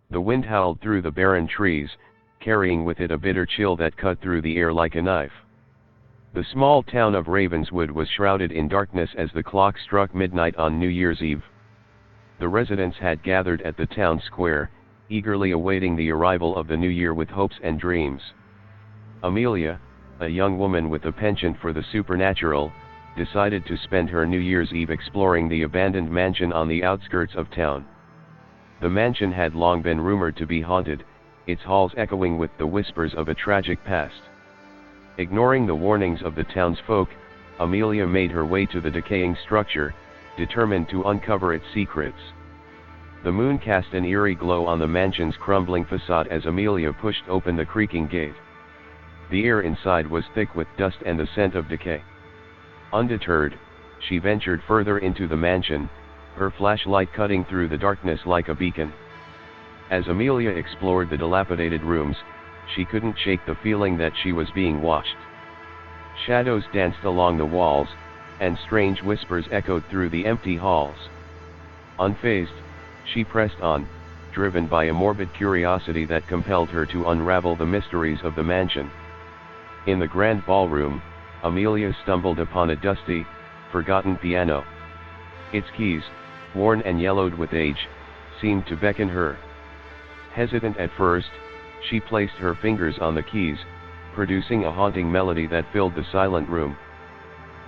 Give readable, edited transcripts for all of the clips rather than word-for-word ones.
The wind howled through the barren trees, carrying with it a bitter chill that cut through the air like a knife. The small town of Ravenswood was shrouded in darkness as the clock struck midnight on New Year's Eve. The residents had gathered at the town square, eagerly awaiting the arrival of the new year with hopes and dreams. Amelia, a young woman with a penchant for the supernatural, decided to spend her New Year's Eve exploring the abandoned mansion on the outskirts of town. The mansion had long been rumored to be haunted, its halls echoing with the whispers of a tragic past. Ignoring the warnings of the townsfolk, Amelia made her way to the decaying structure, determined to uncover its secrets. The moon cast an eerie glow on the mansion's crumbling facade as Amelia pushed open the creaking gate. The air inside was thick with dust and the scent of decay. Undeterred, she ventured further into the mansion, her flashlight cutting through the darkness like a beacon. As Amelia explored the dilapidated rooms, she couldn't shake the feeling that she was being watched. Shadows danced along the walls, and strange whispers echoed through the empty halls. Unfazed, she pressed on, driven by a morbid curiosity that compelled her to unravel the mysteries of the mansion. In the grand ballroom, Amelia stumbled upon a dusty, forgotten piano. Its keys, worn and yellowed with age, seemed to beckon her. Hesitant at first, she placed her fingers on the keys, producing a haunting melody that filled the silent room.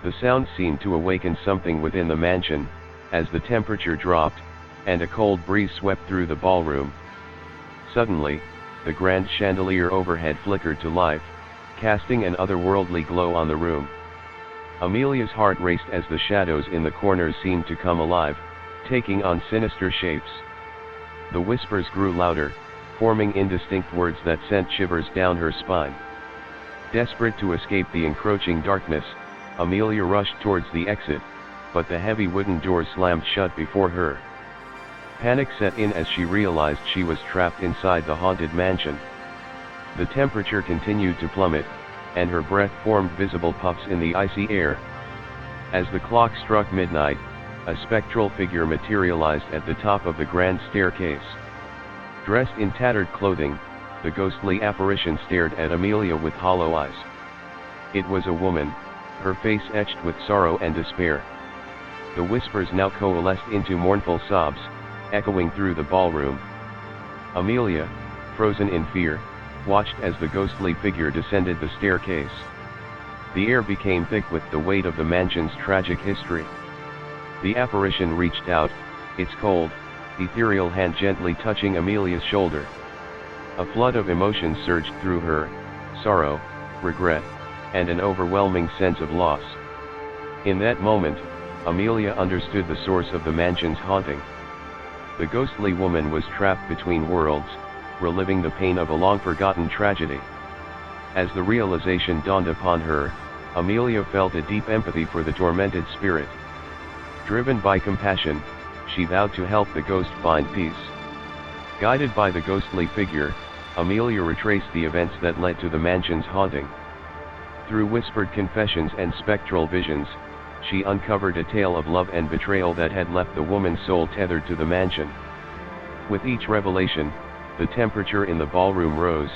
The sound seemed to awaken something within the mansion, as the temperature dropped, and a cold breeze swept through the ballroom. Suddenly, the grand chandelier overhead flickered to life, casting an otherworldly glow on the room. Amelia's heart raced as the shadows in the corners seemed to come alive, taking on sinister shapes. The whispers grew louder, forming indistinct words that sent shivers down her spine. Desperate to escape the encroaching darkness, Amelia rushed towards the exit, but the heavy wooden door slammed shut before her. Panic set in as she realized she was trapped inside the haunted mansion. The temperature continued to plummet, and her breath formed visible puffs in the icy air. As the clock struck midnight, a spectral figure materialized at the top of the grand staircase. Dressed in tattered clothing, the ghostly apparition stared at Amelia with hollow eyes. It was a woman, her face etched with sorrow and despair. The whispers now coalesced into mournful sobs, echoing through the ballroom. Amelia, frozen in fear, watched as the ghostly figure descended the staircase. The air became thick with the weight of the mansion's tragic history. The apparition reached out, its cold, ethereal hand gently touching Amelia's shoulder. A flood of emotions surged through her, sorrow, regret, and an overwhelming sense of loss. In that moment, Amelia understood the source of the mansion's haunting. The ghostly woman was trapped between worlds, reliving the pain of a long-forgotten tragedy. As the realization dawned upon her, Amelia felt a deep empathy for the tormented spirit. Driven by compassion, she vowed to help the ghost find peace. Guided by the ghostly figure, Amelia retraced the events that led to the mansion's haunting. Through whispered confessions and spectral visions, she uncovered a tale of love and betrayal that had left the woman's soul tethered to the mansion. With each revelation, the temperature in the ballroom rose,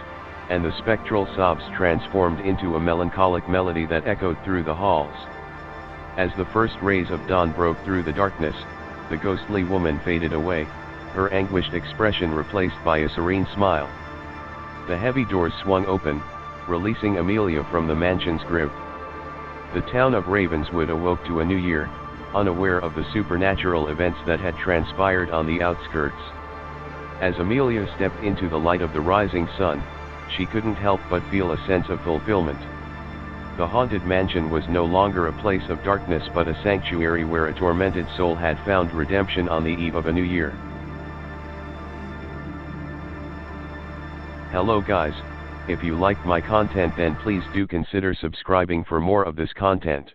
and the spectral sobs transformed into a melancholic melody that echoed through the halls. As the first rays of dawn broke through the darkness, the ghostly woman faded away, her anguished expression replaced by a serene smile. The heavy doors swung open, releasing Amelia from the mansion's grip. The town of Ravenswood awoke to a new year, unaware of the supernatural events that had transpired on the outskirts. As Amelia stepped into the light of the rising sun, she couldn't help but feel a sense of fulfillment. The haunted mansion was no longer a place of darkness but a sanctuary where a tormented soul had found redemption on the eve of a new year. Hello guys, if you liked my content then please do consider subscribing for more of this content.